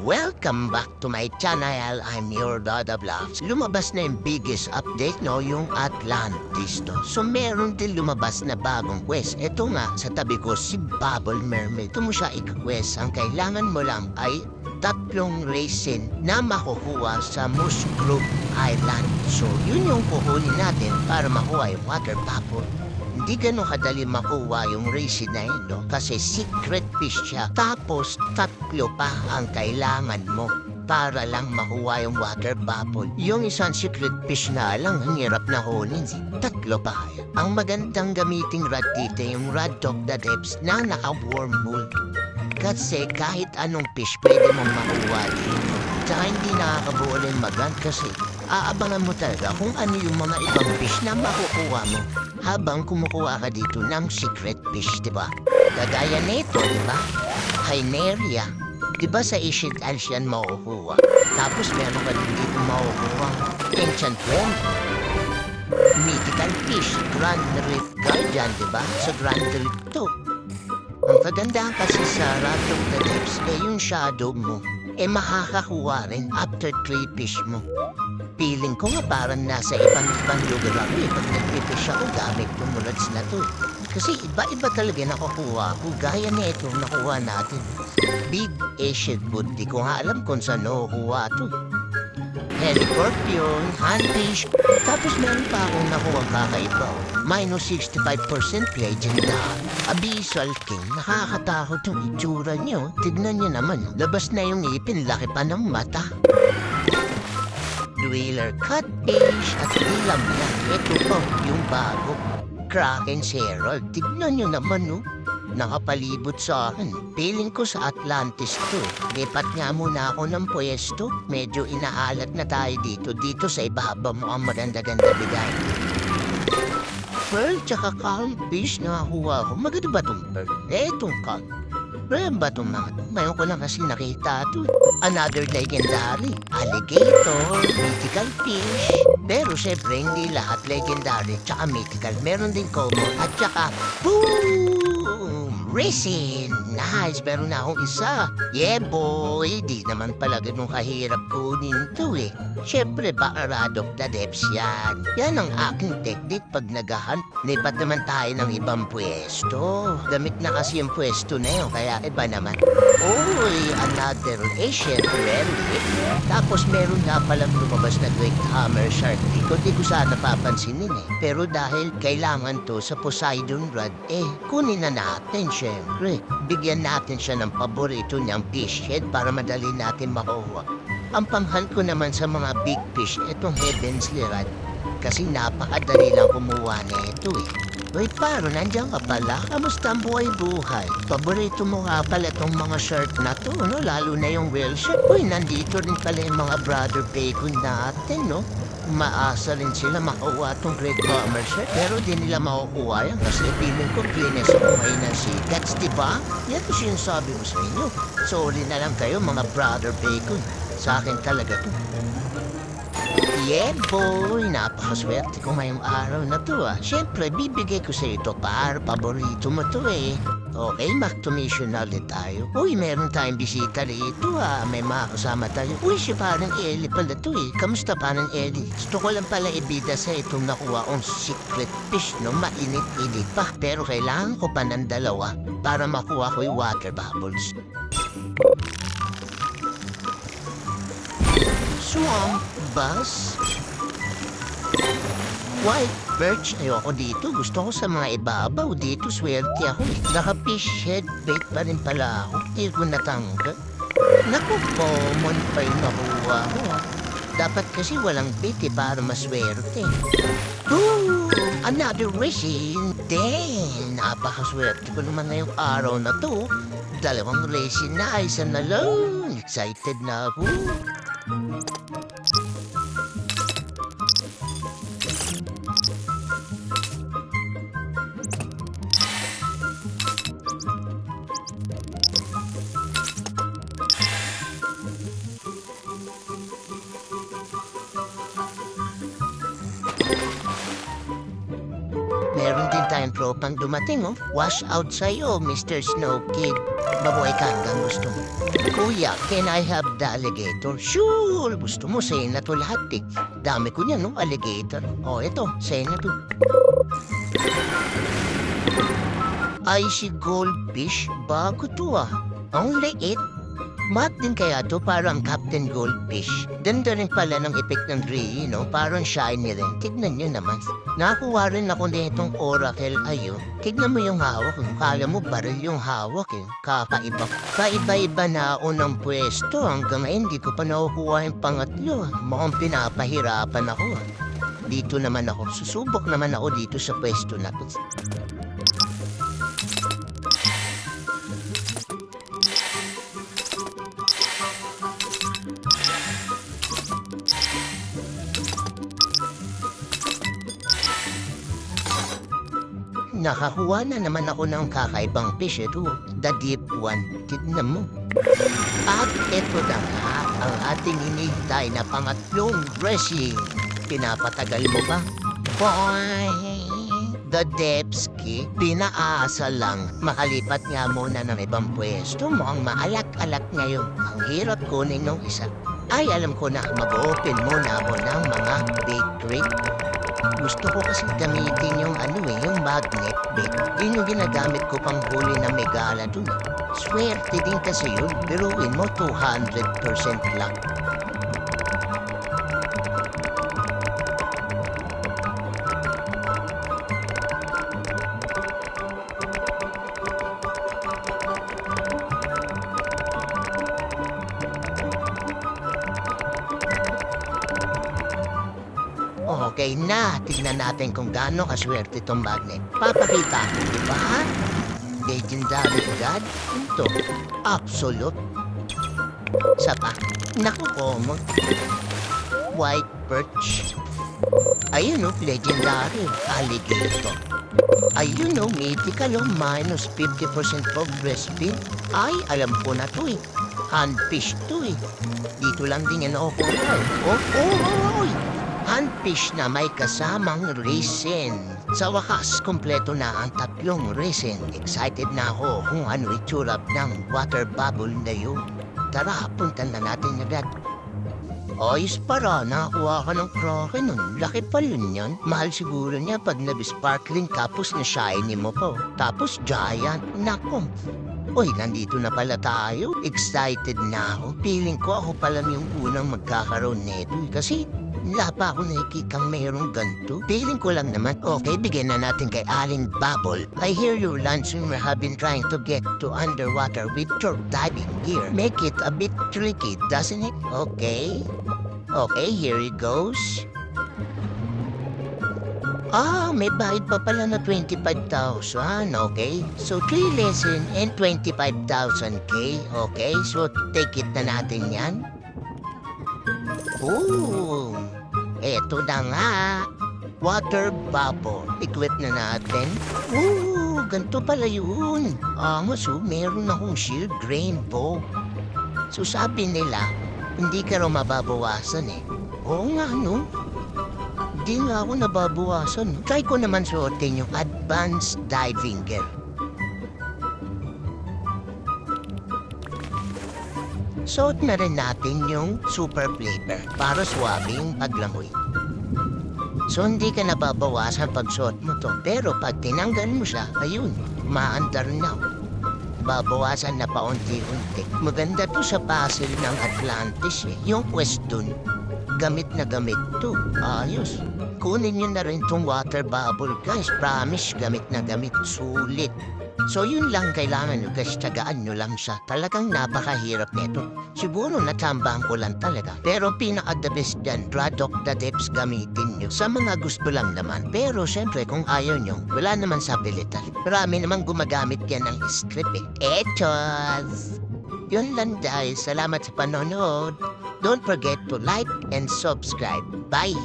Welcome back to my channel. I'm your Dada Vlogs. Lumabas na yung biggest update, no? Yung Atlantis, no? So, meron din lumabas na bagong quest. Ito nga, sa tabi ko, si Bubble Mermaid. Ito mo siya i-quest. Ang kailangan mo lang ay 3 resin na makukuha sa Moose Group Island. So, yun yung kukunin natin para makuha yung water bubble. Hindi ganun kadali makuha yung resin na yun, no? Kasi secret fish siya. Tapos, 3 pa ang kailangan mo para lang makuha yung water bubble. Yung isang secret fish na lang, ang hirap na kunin. 3 pa. Ang magandang gamiting rod dito, yung Rod of the Depths na naka-wormhole. Kasi kahit anong fish pwede mong makuha dito. Tsaka hindi nakakabuolin magan kasi aabangan mo talaga kung ano yung mga ibang fish na makukuha mo habang kumukuha ka dito ng secret fish, diba? Kagaya nito, diba? Hyneria. Diba sa Ancient Alsian makukuha? Tapos meron ka din dito makukuha Ancient Worm. Mythical fish, Grand Reef Guardian, diba? Sa Grand Reef to. Ang kagandahan kasi sa Rod of the Depths, yung shadow mo, makakakuha rin after 3 fish mo. Feeling ko nga parang nasa ibang lugar ako pag nag-fish ako gamit yung rods na to. Kasi iba-iba talaga nakukuha ko. Gaya na ito nakuha natin. Big Asian Food. Di ko nga alam kung saan nakukuha to. Helicorpion, handfish. Tapos meron pa akong nakuha kakaiba. Minus 65% legendary. Abyssal King. Nakakatakot yung itsura niyo. Tignan niyo naman. Labas na yung ipin. Laki pa ng mata. Dweller Catfish at ilam na. Ito po yung bago. Kraken Herald. Tignan nyo naman, no? Nakapalibot sa akin. Feeling ko sa Atlantis to. Lipat nga muna ako ng pwesto. Medyo inaalat na tayo dito. Dito sa ibaba mo ang maganda-ganda bigay. Pearl tsaka calmfish nakakuha ko. Maganda ba itong pearl? Itong calm. Pero ba itong mga? Mayon ko lang kasi nakita ito. Another legendary. Alligator, mythical fish. Pero syempre hindi lahat legendary tsaka mythical. Meron din common at tsaka boom! Resin! Nice! Meron na akong isa. Yeah boy! Di naman pala ganun kahirap kunin to eh. Syempre baka Rod of the Depths yan. Yan ang aking technique pag naghahunt. Lipat naman tayo ng ibang pwesto. Gamit na kasi yung pwesto na yun kaya iba naman. Uy! Another Asian relic. Tapos meron nga palang lumabas na Great Hammer Shark. Di ko sana papansinin eh. Pero dahil kailangan to sa Poseidon Rod, kunin na natin syempre. Bigyan natin siya ng paborito niyang fish head para madali natin makuha. Ang panghan ko naman sa mga big fish, itong Heavenly Rod. Kasi napakadali lang kumuha na ito eh. Wait, paro, nandiyan ka pala? Kamusta ang buhay-buhay? Paborito mo nga pala itong mga shirt na to, no? Lalo na yung whale shirt. Uy, nandito rin pala yung mga brother bacon natin, no? Maasa rin sila makuha itong Great Hammer Shark. Pero di nila makukuha yan kasi feeling ko cleanest ako ngayon ng sikats, diba? Yan ko sinasabi mo sa inyo. Sorry na lang kayo, mga brother bacon. Sa akin talaga to. Yeah, boy! Napakaswerte ko ngayong araw na to, ah. Siyempre, bibigay ko sa ito para paborito mo to, eh. Okay, back to mission na ulit tayo. Uy, meron tayong bisita rito, ah. May mga kasama tayo. Uy, si parang Ellie pala to, eh. Kamusta parang Ellie? Gusto ko lang pala ibida sa itong nakuha kong secret fish, no? Mainit-init pa. Pero kailangan ko pa ng 2 para makuha ko yung water bubbles. Swamp Bass. White perch, ayoko dito. Gusto ko sa mga ibabaw. Dito swerte ako eh. Naka-fish head bait pa rin pala ako. Hindi ko natanggap. Naku, common pa yung nakuha ko. Dapat kasi walang bait eh para maswerte. Boom! Another resin. Dang! Napakaswerte ko naman ngayong araw na to. 2 resin na, isa na lang. Excited na ako. Meron din tayong tropang dumating, oh. Wash out sa'yo, Mr. Snow Kid. Mabuhay ka hanggang gusto mo. Kuya, can I have the alligator? Sure! Gusto mo, sa'yo na to lahat eh. Dami ko niya, no? Alligator. O, eto, sa'yo na to. Icy goldfish? Bago to ah. Ang liit. Mat din kaya to parang Captain Goldfish. Ganda rin pala ng effect ng Ray, no? Parang shiny rin. Tignan nyo naman. Nakakuha rin ako nitong Oracle. Ayun. Tignan mo yung hawak. Kala mo baril yung hawak eh. Kakaiba. Kaiba-iba na ako ng pwesto. Hanggang ngayon hindi ko pa nakukuha yung pangatlo. Mukhang pinapahirapan ako. Dito naman ako. Susubok naman ako dito sa pwesto na to. Nakakuha na naman ako ng kakaibang fish ito. The deep one. Tignan mo. At ito na nga ang ating hinihintay na pangatlong dressing. Pinapatagal mo ba? Boy! The depths key. Pinaasa lang. Makalipat nga muna ng ibang pwesto mo. Ang maalak-alak ngayon. Ang hirap kunin ng isa. Ay, alam ko na. Mag-open muna ako ng mga bakery. Gusto ko kasi gamitin yung yung magnet bait. Yun yung ginagamit ko pang huli na may gala dun. Swerte din kasi yun. Biruin mo 200% lang. Okay na, tignan natin kung gaano kaswerte itong magnet. Papakita ko, di ba? Legendary God? Ito, absolute. Sapa, naku common. White perch. Ayun o, legendary. Alligator. Ayun o, mythical o, minus 50% progress speed. Ay, alam ko na to eh. Handfish to eh. Dito lang din yan nakukuha eh. Oh! Handfish na may kasamang resin. Sa wakas, kompleto na ang tatlong resin. Excited na ako kung ano itsura ng water bubble na yun. Tara, puntan na natin agad. Ayos para, nakakuha ka ng kraken nun. Laki pa yun yan. Mahal siguro niya pag nabisparkling tapos na shiny mo pa. Tapos giant. Nako. Uy, nandito na pala tayo. Excited na ako. Feeling ko ako pala yung unang magkakaroon nito. Kasi wala pa ako nakikitang mayroong ganito. Feeling ko lang naman. Okay, bigyan na natin kay Aling Bubble. I hear your Lancer have been trying to get to underwater with your diving gear. Make it a bit tricky, doesn't it? Okay. Okay, here it goes. May bayad pa pala na 25,000. Okay. So, 3 lesson and 25,000K. Okay, so take it na natin yan. Oh, eto na nga. Water bubble. Equip na natin. Oh, ganito pala yun. Angas meron akong shield rainbow. So sabi nila, hindi ka raw mababawasan eh. Oo nga no. Hindi nga ako nababawasan. Try ko naman suotin yung advanced diving gear. Suot na rin natin yung super flavor para swabe yung paglangoy. So hindi ka nababawasan pag suot mo to. Pero pag tinanggal mo siya, ayun, maandar na. Babawasan na paunti-unti. Maganda to sa puzzle ng Atlantis eh. Yung quest dun, gamit na gamit to. Ayos. Kunin nyo na rin tong water bubble guys. Promise, gamit na gamit. Sulit. So yun lang kailangan nyo guys, tiyagaan nyo lang siya. Talagang napakahirap nito. Siguro natambahan ko lang talaga. Pero pinaka-the best dyan, product the depths gamitin nyo. Sa mga gusto lang naman. Pero syempre kung ayaw nyo, wala naman sa pilitan. Marami namang gumagamit yan ng script eh. Etos! Yun lang guys, salamat sa panonood. Don't forget to like and subscribe. Bye!